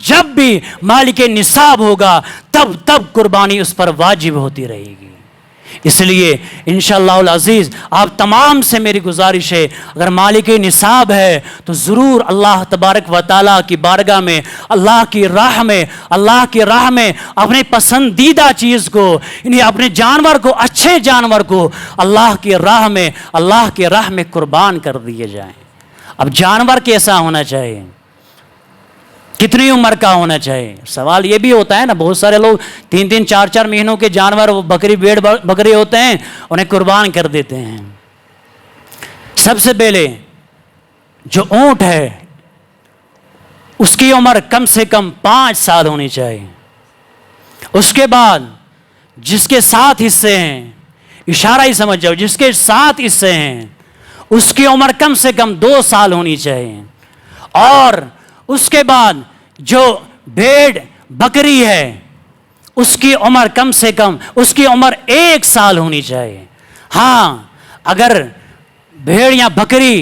جب بھی مالک نصاب ہوگا تب قربانی اس پر واجب ہوتی رہے گی۔ اس لیے انشاءاللہ العزیز آپ تمام سے میری گزارش ہے، اگر مالک نصاب ہے تو ضرور اللہ تبارک و تعالیٰ کی بارگاہ میں، اللہ کی راہ میں اپنے پسندیدہ چیز کو، یعنی اپنے جانور کو، اچھے جانور کو اللہ کی راہ میں قربان کر دیے جائیں۔ اب جانور کیسا ہونا چاہیے؟ کتنی عمر کا ہونا چاہیے؟ سوال یہ بھی ہوتا ہے نا، بہت سارے لوگ 3 4 مہینوں کے جانور، وہ بکری ہوتے ہیں، انہیں قربان کر دیتے ہیں۔ سب سے پہلے جو اونٹ ہے اس کی عمر کم سے کم 5 سال ہونی چاہیے۔ اس کے بعد جس کے 7 حصے ہیں، اشارہ ہی سمجھ جاؤ، جس کے 7 حصے ہیں اس کی عمر کم سے کم 2 سال ہونی چاہیے، اور اس کے بعد جو بھیڑ بکری ہے اس کی عمر کم سے کم اس کی عمر 1 سال ہونی چاہیے. ہاں اگر بھیڑ یا بکری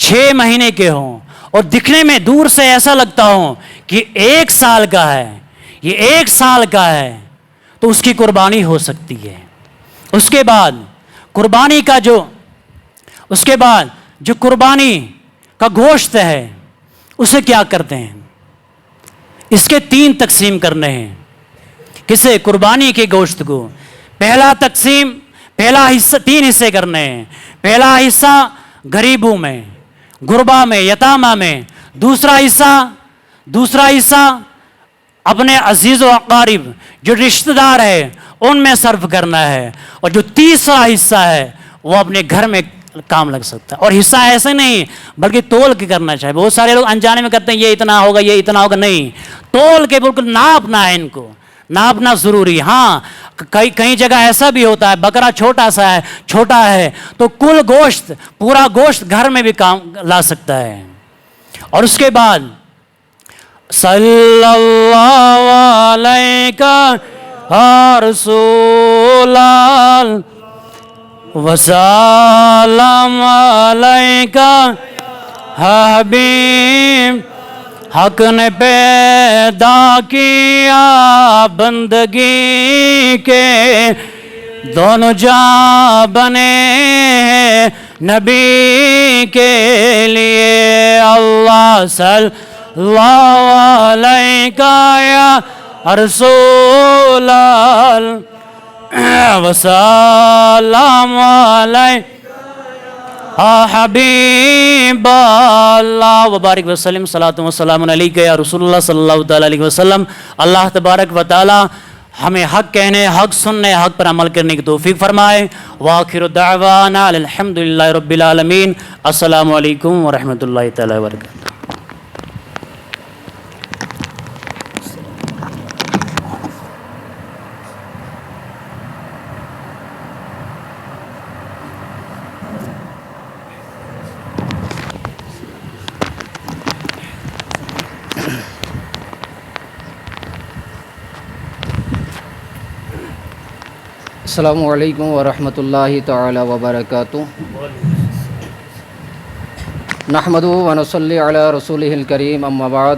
6 مہینے کے ہوں اور دکھنے میں دور سے ایسا لگتا ہو کہ 1 سال کا ہے، یہ 1 سال کا ہے، تو اس کی قربانی ہو سکتی ہے. اس کے بعد قربانی کا جو قربانی کا گوشت ہے اسے کیا کرتے ہیں؟ اس کے 3 تقسیم کرنے ہیں. کسے؟ قربانی کے گوشت کو. پہلا حصہ 3 حصے کرنے ہیں. پہلا حصہ غریبوں میں، غربا میں، یتامہ میں. دوسرا حصہ اپنے عزیز و اقارب جو رشتہ دار ہے ان میں صرف کرنا ہے. اور جو تیسرا حصہ ہے وہ اپنے گھر میں کام لگ سکتا ہے. اور حصہ ایسے نہیں بلکہ تول کے کرنا چاہیے. بہت سارے لوگ انجانے میں کرتے ہیں یہ اتنا ہوگا یہ اتنا ہوگا. نہیں، تول کے بالکل ناپنا ہے. ان کو ناپنا ضروری. ہاں کئی جگہ ایسا بھی ہوتا ہے بکرا چھوٹا ہے تو کل گوشت پورا گوشت گھر میں بھی کام لا سکتا ہے. اور اس کے بعد صلی اللہ علیہ رسول وسلم علیکہ حبیب، حق نے پیدا کیا بندگی کے دونوں جہاں بنے نبی کے لیے. اللہ صلی اللہ علیہ یا رسول وسلم علیہ حبیب اللہ وبارک وسلم. صلاۃ و سلام علیکہ یا رسول اللہ صلی اللہ علیہ وسلم. اللہ تبارک و تعالی ہمیں حق کہنے، حق سننے، حق پر عمل کرنے کی توفیق فرمائے. وآخر دعوانا الحمدللہ رب العالمین. السلام علیکم ورحمۃ اللہ تعالی وبرکاتہ. السلام علیکم ورحمۃ اللہ تعالی وبرکاتہ. نحمدہ و نصلی علی رسولہ الکریم. اما بعد.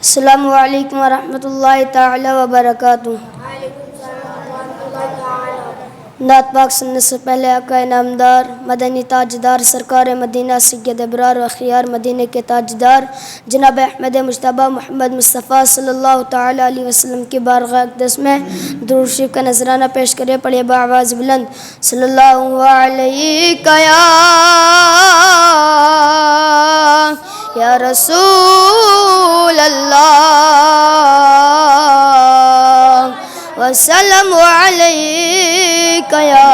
السلام علیکم ورحمۃ اللہ تعالی وبرکاتہ. نعت پاک سننے سے پہلے آقا نامدار مدنی تاجدار سرکار مدینہ سید ابرار و خیار مدینہ کے تاجدار جناب احمد مجتبیٰ محمد مصطفیٰ صلی اللہ تعالی علیہ وسلم کی بارگاہ اقدس میں درود شریف کا نذرانہ پیش کرے. پڑھیے بآواز بلند. صلی اللہ علیہ یا رسول اللہ وسلم علیک یا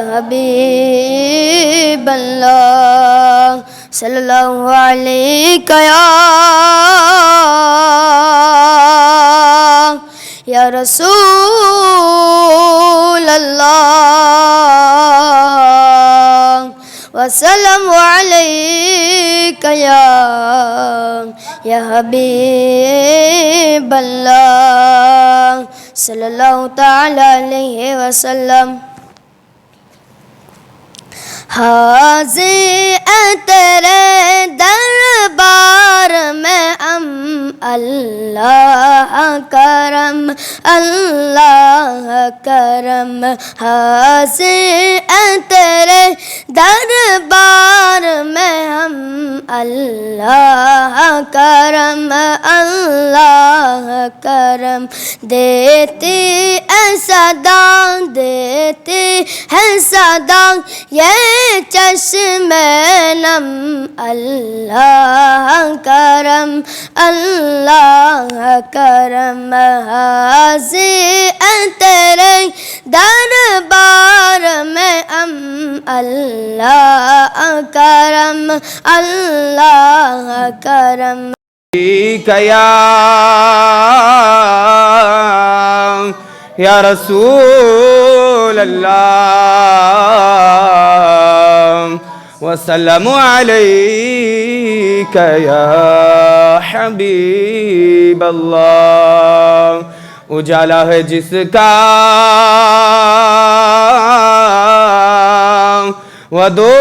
حبیب اللہ صلی اللہ علیک یا رسول اللہ وسلم علیک یا حبیب اللہ صلی اللہ تعالی علیہ وسلم حاضر تیرے دربار میں اللہ کرم اللہ کرم حاضر تیرے دربار میں ہم اللہ کرم اللہ کرم دیتی ایسا دان دیتی ہے صدا یہ چشم نم اللہ کرم اللہ کرم حاضر تیرے دربار میں اللہ کرم اللہ کرم یا رسول اللہ وسلم علیک یا حبیب اللہ اجالا ہے جس کا وہ دو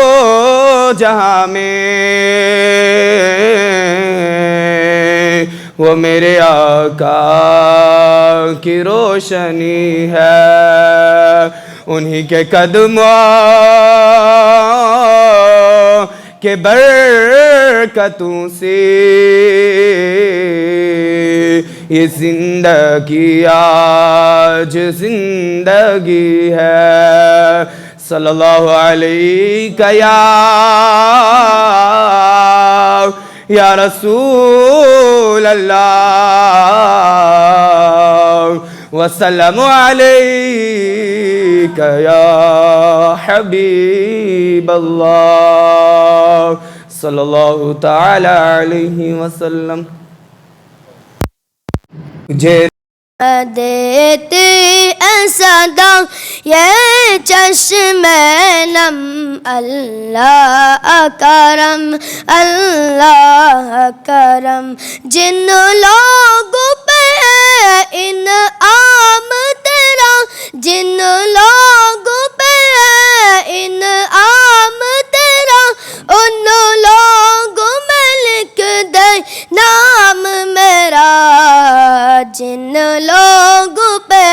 جہاں میں وہ میرے آقا کی روشنی ہے انہی کے قدموں کے برکتوں سے یہ زندگی آج زندگی ہے صلی اللہ علیہ یا رسول اللہ وسلم علیک یا حبیب اللہ صلی اللہ تعالی علیہ وسلم دیتی ایسا داغ یہ چشم نم اللہ کرم اللہ کرم جن لوگوں پہ انعام تیرا جن لوگوں پہ انعام تیرا ان لوگوں میں لکھ دے نام میرا جن لوگوں پہ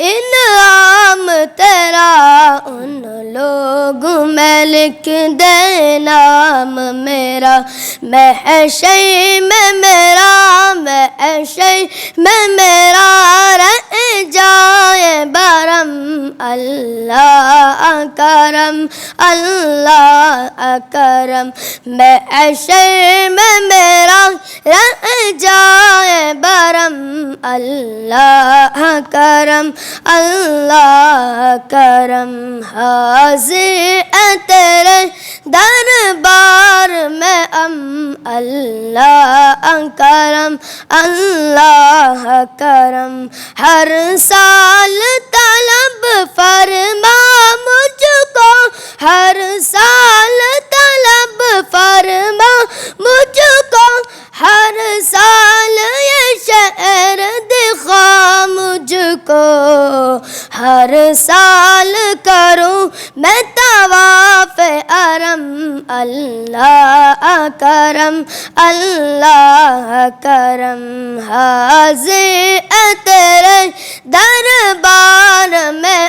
انعام تیرا ان لوگوں میں لکھ دے نام میرا محشر میں میرا رہ جائے برم اللہ کرم اللہ کرم محشر میں میرا رہ جائے برم اللہ کرم اللہ کرم حاضر تیرے دربار میں اللہ کرم اللہ کرم ہر سال طلب فرما مجھ کو ہر سال طلب فرما مجھ کو ہر سال یہ شعر دکھا مجھ کو ہر سال کروں میں طواف ارم اللہ کرم اللہ کرم حاضر تیرے دربار میں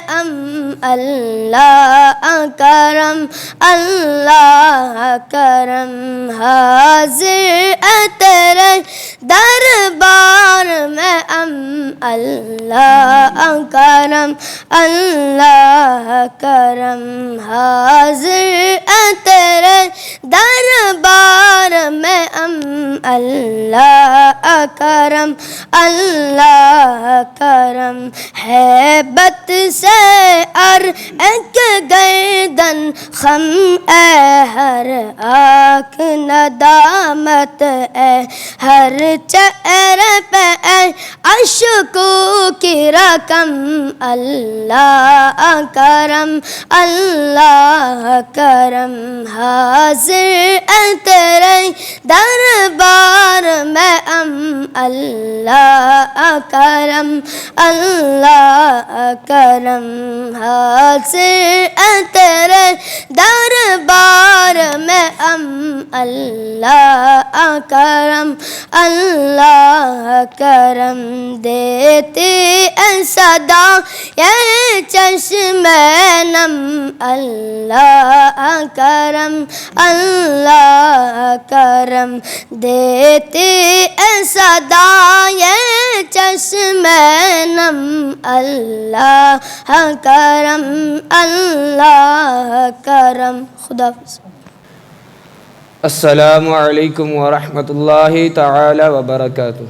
اللہ کرم اللہ کرم حاضر تیرے دربار میں اللہ کرم اللہ کرم حاضر تیرے در اللہ کرم اللہ کرم ہیبت سے ایک گردن خم اے ہر آنکھ ندامت اے ہر چہرے پہ اے اشکوں کی رقم اللہ کرم اللہ کرم حاضر اے تیرے دربار میں اللہ کرم اللہ کرم حاضر اے تیرے دربار میں اللہ کرم اللہ کرم دیتی اے صدا یہ چشم نم اللہ کرم اللہ کرم دیتی اے صدا یہ چشم نم اللہ کرم اللہ کرم خدا حافظ. السلام علیکم ورحمۃ اللہ تعالی وبرکاتہ.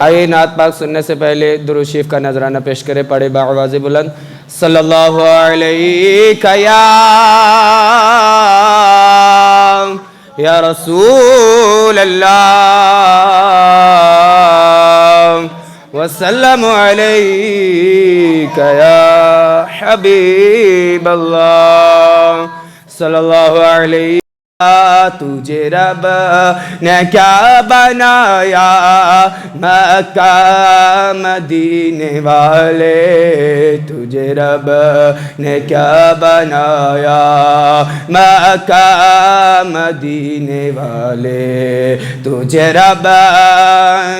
آئیے نعت پاک سننے سے پہلے درود شریف کا نذرانہ پیش کرے. پڑھے بآواز بلند صلی اللہ علیہ یا رسول اللہ وسلم علیک یا حبیب اللہ صلی اللہ علیہ. تجھے رب نے کیا بنایا مکہ مدینے والے, تجھے رب نے کیا بنایا مکہ مدینے والے, تجھے رب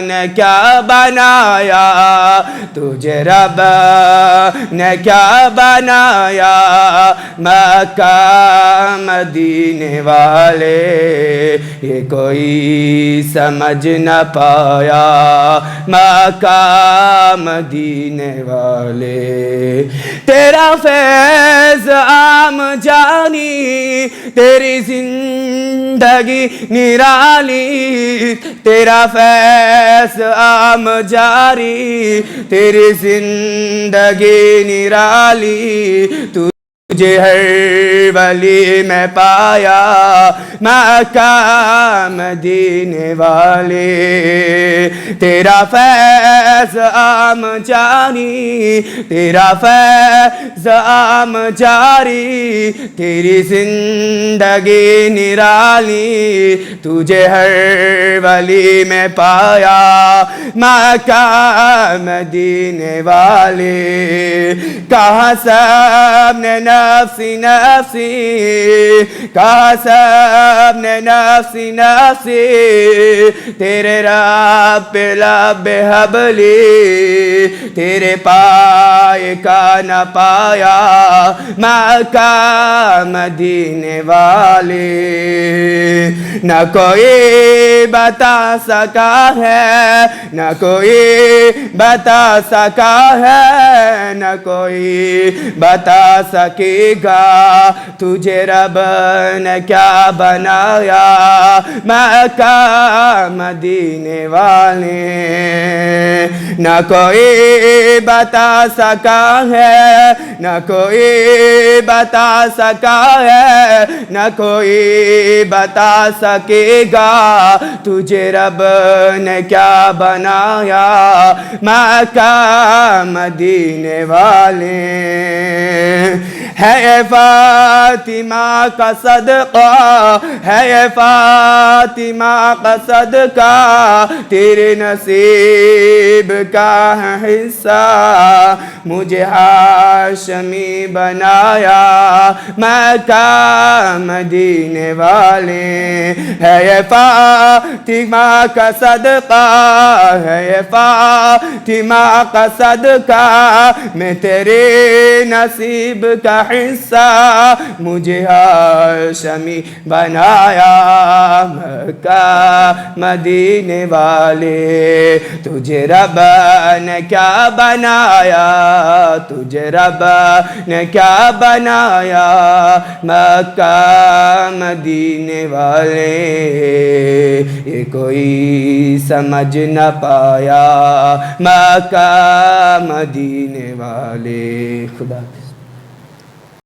نے کیا بنایا, تجھے رب نے کیا بنایا مکہ مدینے والے. یہ کوئی سمجھ نہ پایا مکہ مدینے والے. تیرا فیض عام جانی تیری زندگی نرالی, تیرا فیض عام جاری تیری زندگی نرالی. تجھے ہر ولی میں پایا مکہ مدینے والے, تیرا فیض عام جاری تیرا فیض عام جاری تیری زندگی نرالی. تجھے ہر ولی میں پایا مکہ مدینے والے. کہاں سب نے نفسی نفسی, کہا سب نے نفسی نفسی, تیرے رب پہ لب حبلی تیرے پائے کا نہ پایا مکہ مدینے والے. نہ کوئی بتا سکا ہے, نہ کوئی بتا سکا ہے, نہ کوئی بتا سکے گا تجھے رب نے کیا بنایا مکہ مدینے والے. نہ کوئی بتا سکا ہے, نہ کوئی بتا سکا ہے, نہ کوئی بتا سکے گا تجھے رب نے کیا بنایا مکہ مدینے والے. ہے فاطمہ کا صدقہ, ہے فاطمہ کا صدقہ, تیرے نصیب کا ہے حصہ, مجھے ہاشمی بنایا مکہ مدینے والے. ہے فاطمہ کا صدقہ, ہے فاطمہ کا صدقہ, میں تیرے نصیب کا حصہ, مجھے ہاشمی بنایا مکہ مدینے والے. تجھے رب نے کیا بنایا, تجھے رب نے کیا بنایا مکہ مدینے والے. والے یہ کوئی سمجھ نہ پایا مکہ مدینے والے. خدا حافظ.